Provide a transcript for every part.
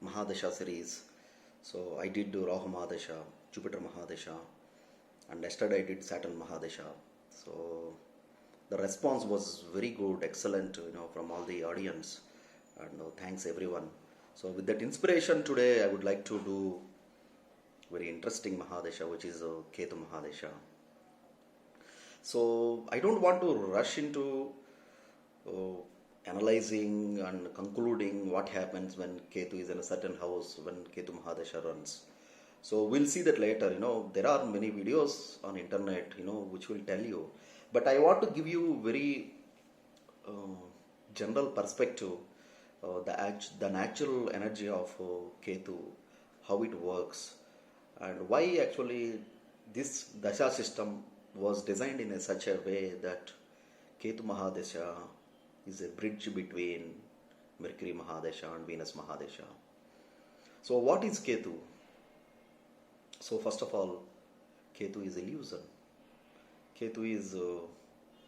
Mahadasha series. So I did Rahu Mahadasha, Jupiter Mahadasha, and yesterday I did Saturn Mahadasha. So the response was very good, excellent, from all the audience, and thanks everyone. So with that inspiration today, I would like to do very interesting Mahadasha, which is Ketu Mahadasha. So I don't want to rush into analyzing and concluding what happens when Ketu is in a certain house, when Ketu Mahadasha runs. So we'll see that later. There are many videos on internet, which will tell you. But I want to give you very general perspective, the natural energy of Ketu, how it works, and why actually this dasha system was designed in such a way that Ketu Mahadasha is a bridge between Mercury Mahadasha and Venus Mahadasha. So what is Ketu? So first of all, Ketu is illusion. Ketu is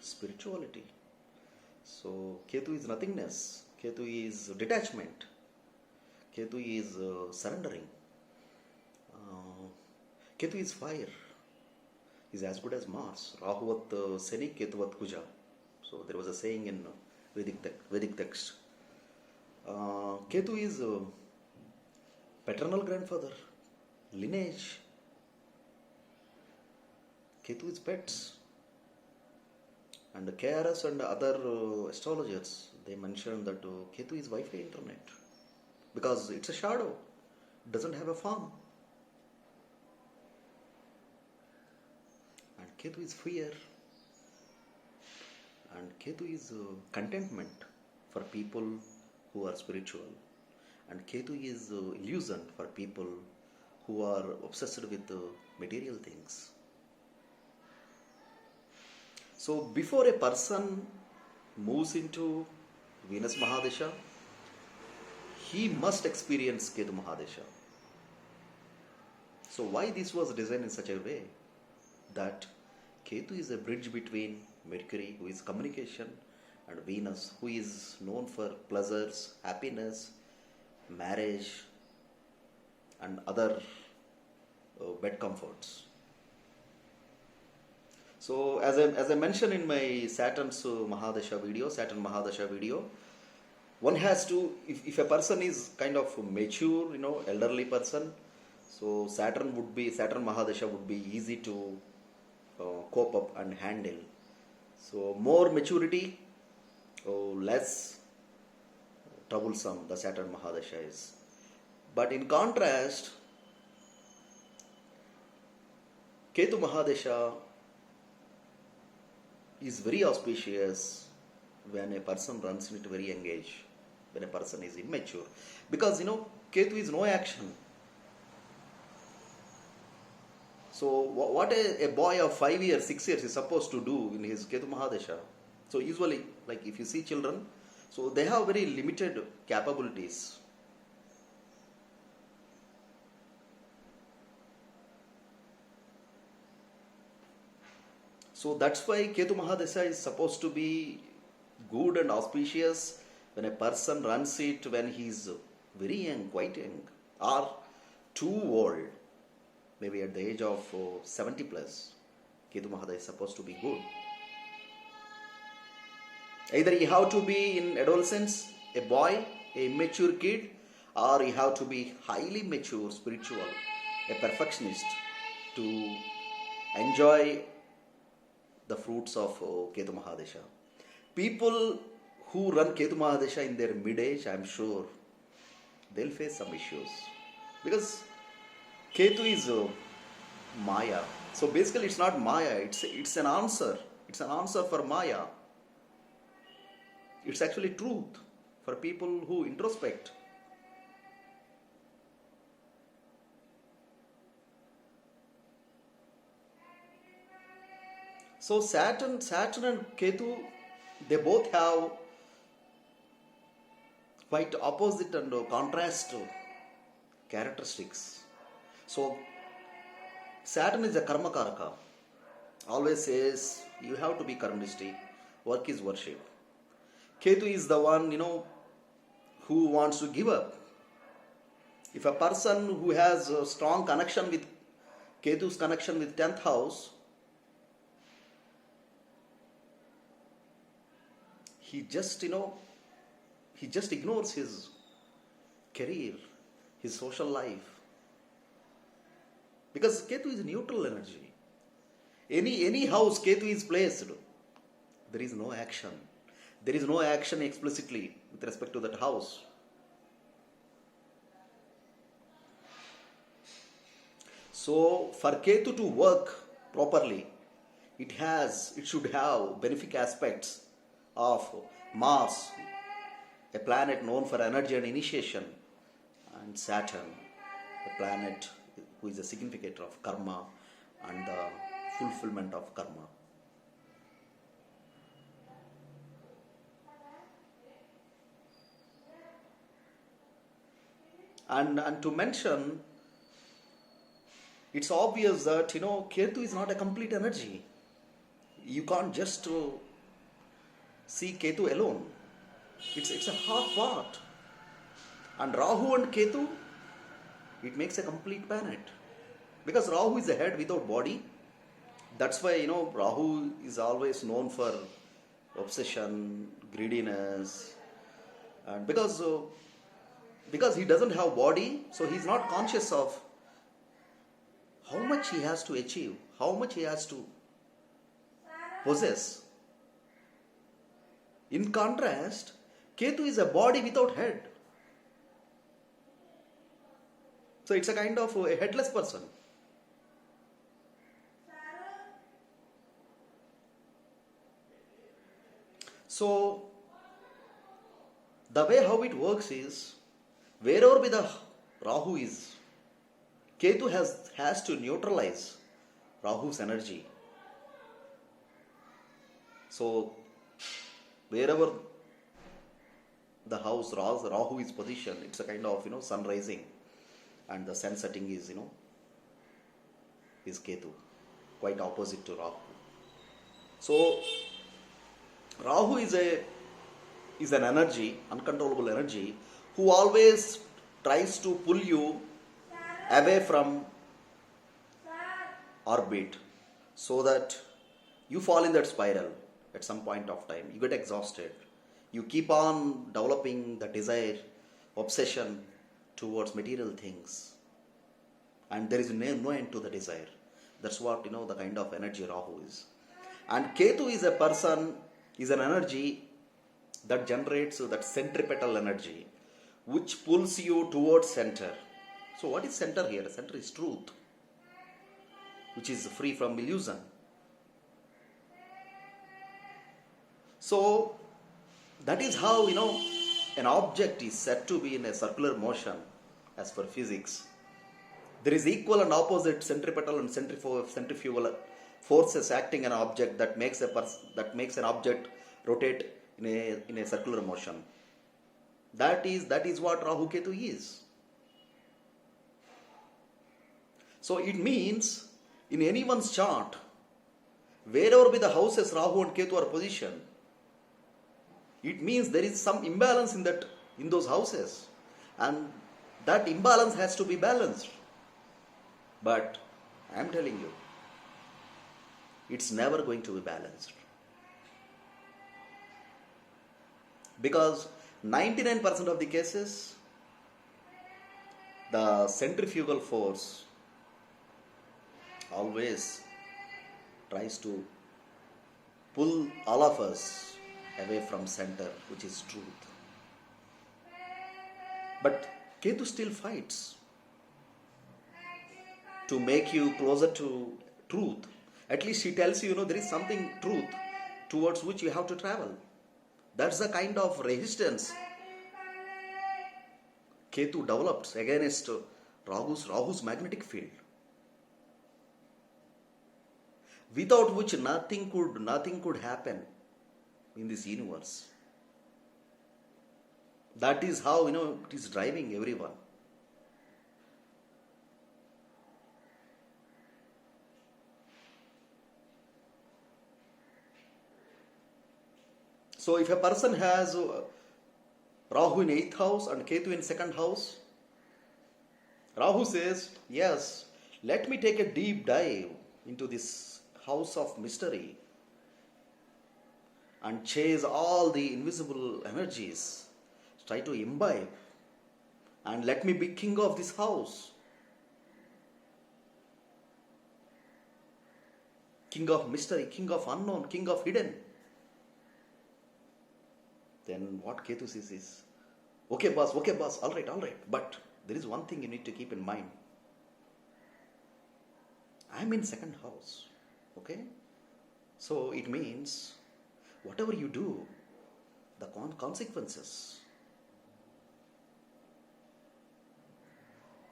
spirituality. So Ketu is nothingness. Ketu is detachment. Ketu is surrendering. Ketu is fire. Is as good as Mars. Rahuvat Seni, Ketuvat Kuja. So there was a saying in Vedic text. Ketu is paternal grandfather, lineage. Ketu is pets. And the KRS and other astrologers, they mentioned that Ketu is Wi-Fi internet. Because it's a shadow. It doesn't have a form. And Ketu is fear. And Ketu is contentment for people who are spiritual. And Ketu is illusion for people who are obsessed with material things. So before a person moves into Venus Mahadasha, he must experience Ketu Mahadasha. So why this was designed in such a way that Ketu is a bridge between Mercury, who is communication, and Venus, who is known for pleasures, happiness, marriage, and other bed comforts. So as I mentioned in my Saturn Mahadasha video, one has to, if a person is kind of mature, elderly person, so Saturn Mahadasha would be easy to cope up and handle. So more maturity, less troublesome the Saturn Mahadasha is. But in contrast, Ketu Mahadasha is very auspicious when a person runs into very young age, when a person is immature. Because Ketu is no action. So what a boy of 5 years, 6 years is supposed to do in his Ketu Mahadasha? So usually, like if you see children, so they have very limited capabilities. So that's why Ketu Mahadasha is supposed to be good and auspicious when a person runs it when he is very young, quite young, or too old. Maybe at the age of 70 plus, Ketu Mahadasha is supposed to be good. Either you have to be in adolescence, a boy, a immature kid, or you have to be highly mature, spiritual, a perfectionist to enjoy the fruits of Ketu Mahadasha. People who run Ketu Mahadasha in their mid-age, I am sure, they'll face some issues. Because Ketu is Maya. So basically it's not Maya, it's an answer. It's an answer for Maya. It's actually truth for people who introspect. So Saturn and Ketu, they both have quite opposite and contrast characteristics. So Saturn is a karma karaka. Always says you have to be karmistic. Work is worship. Ketu is the one, who wants to give up. If a person who has a strong connection with Ketu's connection with 10th house, he just, he just ignores his career, his social life. Because Ketu is neutral energy. Any house Ketu is placed, there is no action. There is no action explicitly with respect to that house. So for Ketu to work properly, it should have benefic aspects of Mars, a planet known for energy and initiation, and Saturn, a planet who is a significator of karma and the fulfillment of karma. And to mention, it's obvious that Ketu is not a complete energy. You can't just see Ketu alone. It's a half part. And Rahu and Ketu, it makes a complete planet. Because Rahu is a head without body. That's why Rahu is always known for obsession, greediness, and because he doesn't have body, so he's not conscious of how much he has to achieve, how much he has to possess. In contrast, Ketu is a body without head. So it's a kind of a headless person. So the way how it works is, wherever be the Rahu is, Ketu has to neutralize Rahu's energy. So wherever the house Rahu is positioned, it's a kind of sun rising, and the sun setting is is Ketu, quite opposite to Rahu. So Rahu is an energy, uncontrollable energy, who always tries to pull you away from orbit, so that you fall in that spiral at some point of time. You get exhausted. You keep on developing the desire, obsession towards material things, and there is no end to the desire. That's what the kind of energy Rahu is. And Ketu is an energy that generates that centripetal energy, which pulls you towards center. So what is center here? Center is truth, which is free from illusion. So that is how an object is said to be in a circular motion as per physics. There is equal and opposite centripetal and centrifugal forces acting on an object that makes an object rotate in a circular motion. That is what Rahu Ketu is. So it means in anyone's chart, wherever be the houses Rahu and Ketu are positioned, it means there is some imbalance in those houses, and that imbalance has to be balanced. But I am telling you, it's never going to be balanced, because 99% of the cases, the centrifugal force always tries to pull all of us away from center, which is truth. But Ketu still fights to make you closer to truth. At least he tells you, there is something truth towards which you have to travel. That's the kind of resistance Ketu develops against Rahu's magnetic field, without which nothing could happen in this universe. That is how it is driving everyone. So if a person has Rahu in 8th house and Ketu in 2nd house, Rahu says, yes, let me take a deep dive into this house of mystery and chase all the invisible energies. Try to imbibe and let me be king of this house. King of mystery, king of unknown, king of hidden. Then what Ketu says is, okay boss, all right. But there is one thing you need to keep in mind. I'm in second house. Okay? So it means whatever you do, the consequences.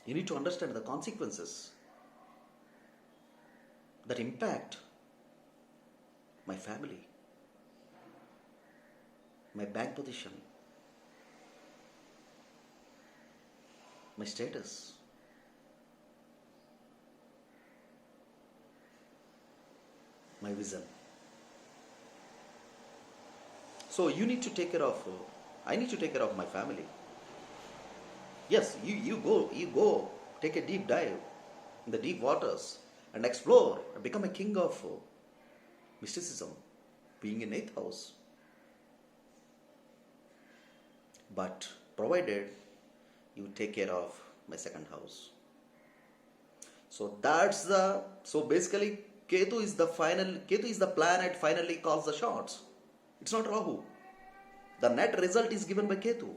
You need to understand the consequences that impact my family, my bank position, my status. My vision. So you need to take care of, I need to take care of my family. Yes, you go, take a deep dive in the deep waters and explore and become a king of mysticism, being in 8th house. But provided you take care of my second house. So basically Ketu is the planet finally calls the shots. It's not Rahu. The net result is given by Ketu.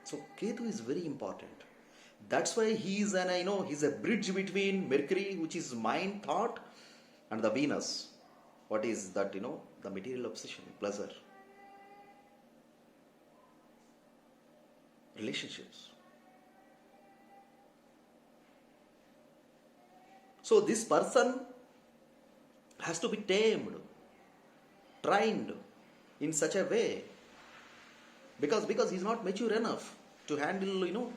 So Ketu is very important. That's why he's a bridge between Mercury, which is mind, thought, and the Venus. What is that, the material obsession, pleasure, relationships. So this person has to be tamed, trained in such a way because he's not mature enough to handle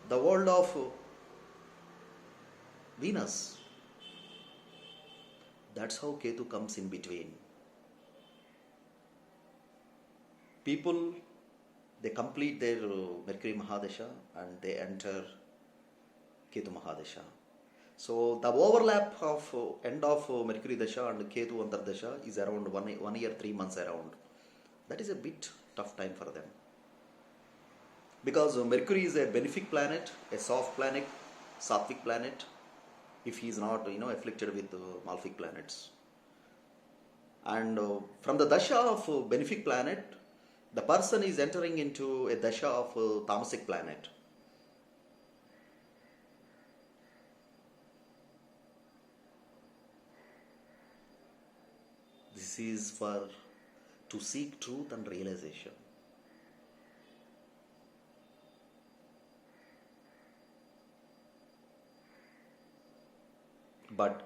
the world of Venus. That's how Ketu comes in between. People, they complete their Mercury Mahadasha and they enter Ketu Mahadasha. So the overlap of end of Mercury Dasha and Ketu Antar Dasha is around 1 year, 3 months around. That is a bit tough time for them. Because Mercury is a benefic planet, a soft planet, sattvic planet, if he is not afflicted with malefic planets. And from the Dasha of benefic planet, the person is entering into a Dasha of tamasic planet. This is to seek truth and realization. But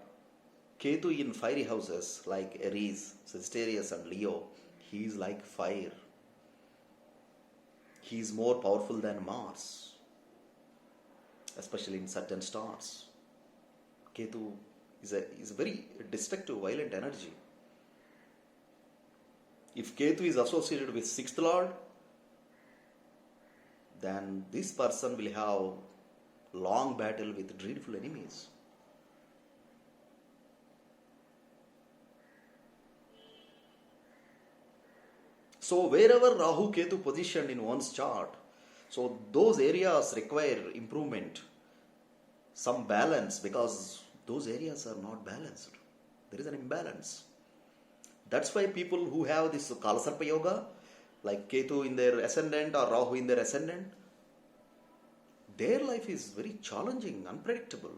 Ketu in fiery houses like Aries, Sagittarius and Leo, he is like fire. He is more powerful than Mars, especially in certain stars. Ketu is a very destructive, violent energy. If Ketu is associated with 6th Lord, then this person will have long battle with dreadful enemies. So wherever Rahu Ketu positioned in one's chart, so those areas require improvement, some balance, because those areas are not balanced. There is an imbalance. That's why people who have this Kalasarpa Yoga, like Ketu in their ascendant or Rahu in their ascendant, their life is very challenging, unpredictable.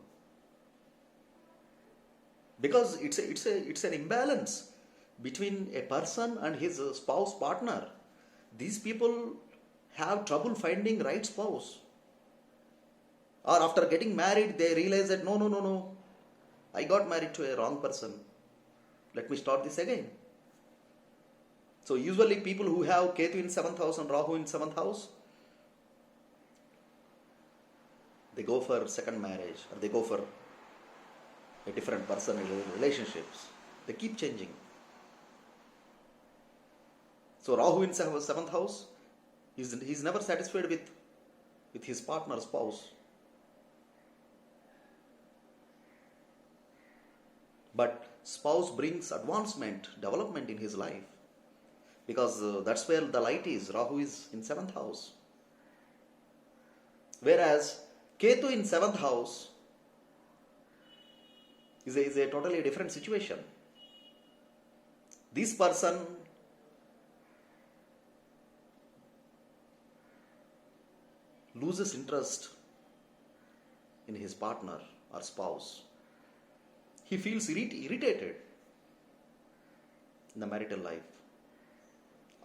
Because it's an imbalance between a person and his spouse partner. These people have trouble finding right spouse. Or after getting married, they realize that no, I got married to a wrong person. Let me start this again. So usually people who have Ketu in 7th house and Rahu in 7th house, they go for second marriage or they go for a different person in relationships. They keep changing. So Rahu in 7th house, He's never satisfied with his partner, spouse. But spouse brings advancement, development in his life. Because that's where the light is. Rahu is in 7th house. Whereas Ketu in 7th house is a totally different situation. This person loses interest in his partner or spouse. He feels irritated in the marital life.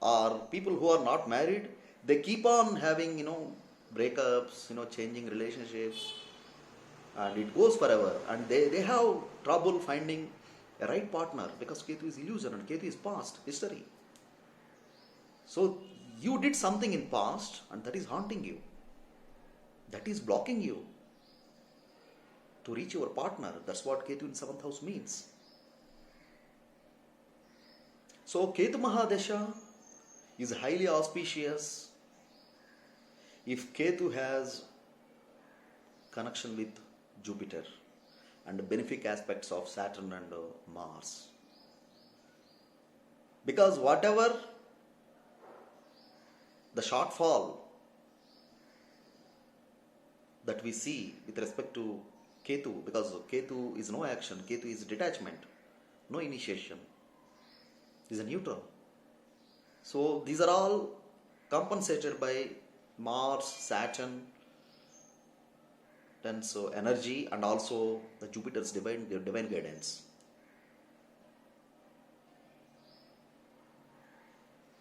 Or people who are not married, they keep on having, breakups, changing relationships, and it goes forever. And they have trouble finding a right partner because Ketu is illusion and Ketu is past, history. So you did something in past and that is haunting you. That is blocking you to reach your partner. That's what Ketu in 7th house means. So Ketu Mahadasha is highly auspicious if Ketu has connection with Jupiter and the benefic aspects of Saturn and Mars. Because whatever the shortfall that we see with respect to Ketu, because Ketu is no action, Ketu is detachment, no initiation, is a neutral. So these are all compensated by Mars, Saturn, and so energy, and also the Jupiter's divine guidance.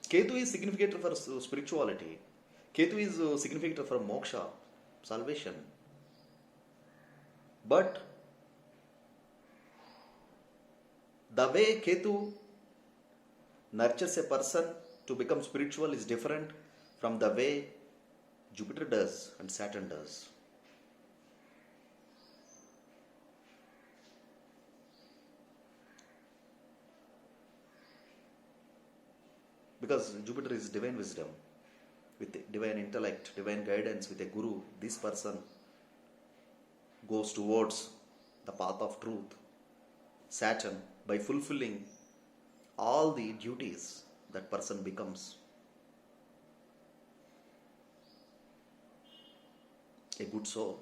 Ketu is significant for spirituality. Ketu is significant for moksha, salvation. But the way Ketu nurtures a person to become spiritual is different from the way Jupiter does and Saturn does. Because Jupiter is divine wisdom, with divine intellect, divine guidance, with a guru. This person goes towards the path of truth. Saturn, by fulfilling all the duties, that person becomes a good soul.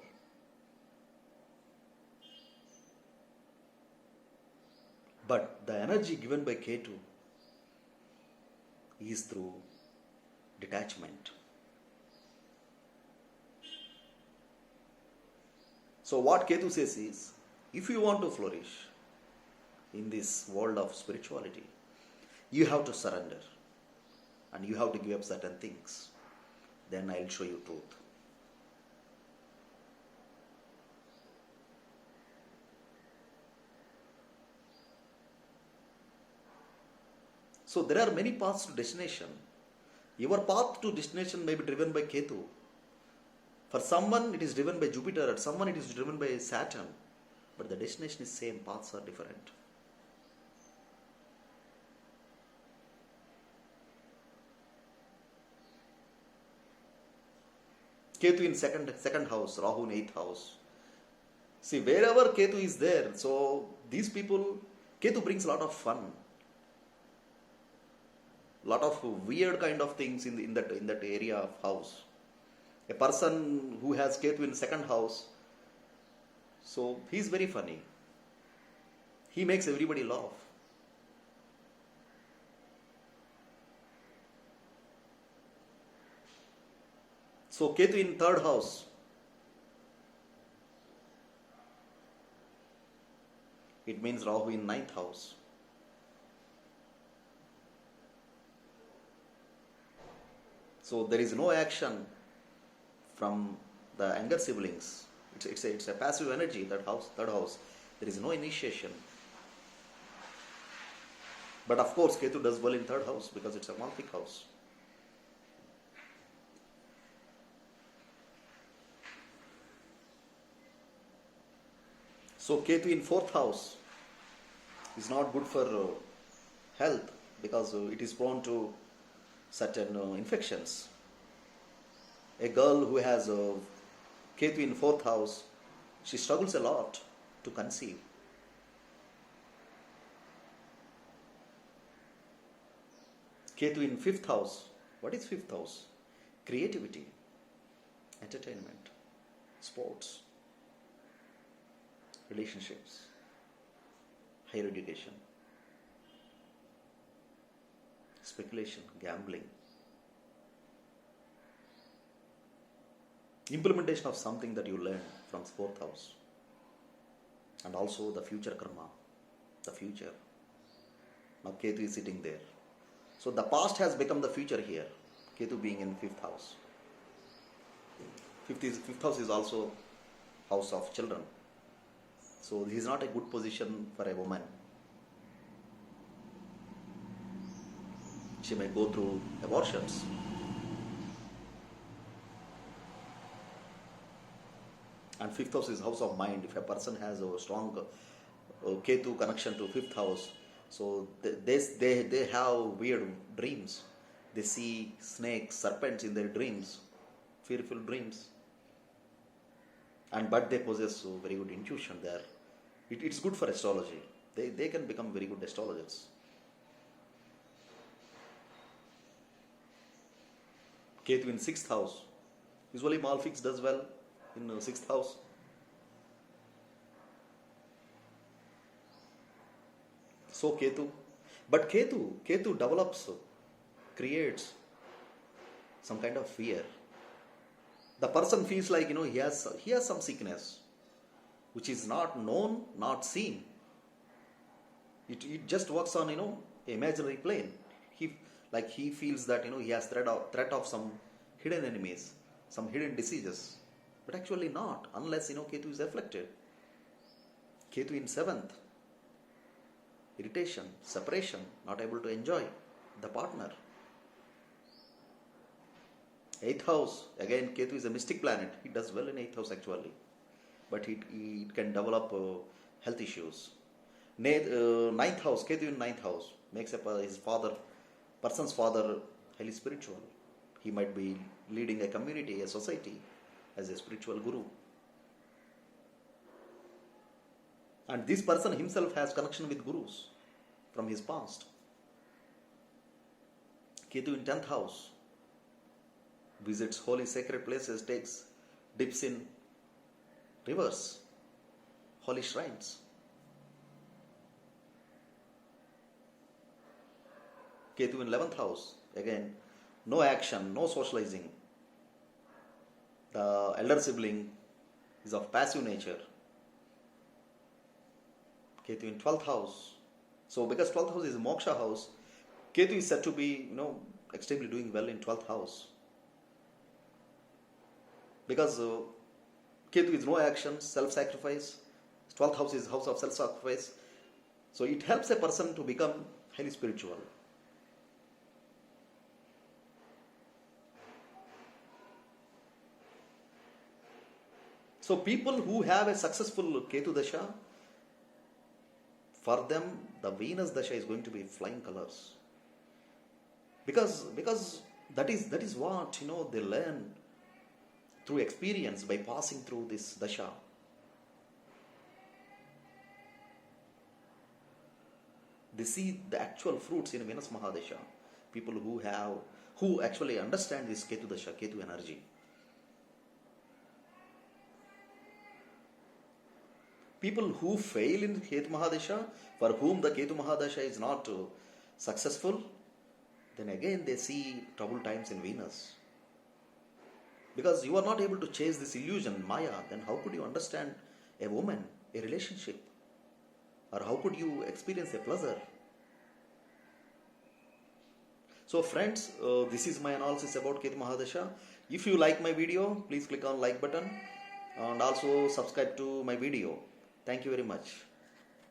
But the energy given by Ketu is through detachment. So what Ketu says is, if you want to flourish in this world of spirituality, you have to surrender and you have to give up certain things. Then I'll show you truth. So there are many paths to destination. Your path to destination may be driven by Ketu. For someone it is driven by Jupiter, and someone it is driven by Saturn. But the destination is same, paths are different. Ketu in second house, Rahu in 8th house. See, wherever Ketu is there, so these people, Ketu brings a lot of fun. Lot of weird kind of things in that area of house. A person who has Ketu in 2nd house, so he's very funny. He makes everybody laugh. So Ketu in 3rd house, it means Rahu in 9th house. So there is no action from the younger siblings. It's a passive energy, that house, 3rd house. There is no initiation. But of course, Ketu does well in 3rd house because it's a malefic house. So Ketu in 4th house is not good for health because it is prone to certain infections. A girl who has a Ketu in 4th house, she struggles a lot to conceive. Ketu in 5th house. What is 5th house? Creativity, entertainment, sports, relationships, higher education, speculation, gambling, implementation of something that you learn from 4th house, and also the future karma, the future. Now Ketu is sitting there. So the past has become the future here, Ketu being in 5th house. 5th house is also house of children. So this is not a good position for a woman. She may go through abortions. And 5th house is house of mind. If a person has a strong Ketu connection to 5th house, so they have weird dreams. They see snakes, serpents in their dreams, fearful dreams. But they possess very good intuition there. It's good for astrology. They can become very good astrologers. Ketu in 6th house. Usually malefics does well in 6th house. So Ketu. But Ketu develops, creates some kind of fear. The person feels like, he has some sickness, which is not known, not seen. It just works on, imaginary plane. He feels that, he has threat of some hidden enemies, some hidden diseases. But actually not, unless, Ketu is afflicted. Ketu in 7th. Irritation, separation, not able to enjoy the partner. 8th house, again Ketu is a mystic planet. He does well in 8th house actually. But it can develop health issues. 9th house, Ketu in 9th house, makes up person's father highly spiritual. He might be leading a community, a society as a spiritual guru. And this person himself has connection with gurus from his past. Ketu in 10th house, visits holy sacred places, takes dips in rivers, holy shrines. Ketu in 11th house, again, no action, no socializing. The elder sibling is of passive nature. Ketu in 12th house. So because 12th house is a moksha house, Ketu is said to be, extremely doing well in 12th house. Because Ketu is no action, self-sacrifice. 12th house is house of self-sacrifice. So it helps a person to become highly spiritual. So people who have a successful Ketu Dasha, for them the Venus Dasha is going to be flying colors. Because that is what they learn through experience by passing through this Dasha. They see the actual fruits in Venus Mahadasha. People who actually understand this Ketu Dasha, Ketu energy. People who fail in Ketu Mahadasha, for whom the Ketu Mahadasha is not successful, then again they see troubled times in Venus. Because you are not able to chase this illusion, Maya, then how could you understand a woman, a relationship? Or how could you experience a pleasure? So friends, this is my analysis about Ketu Mahadasha. If you like my video, please click on like button and also subscribe to my video. Thank you very much.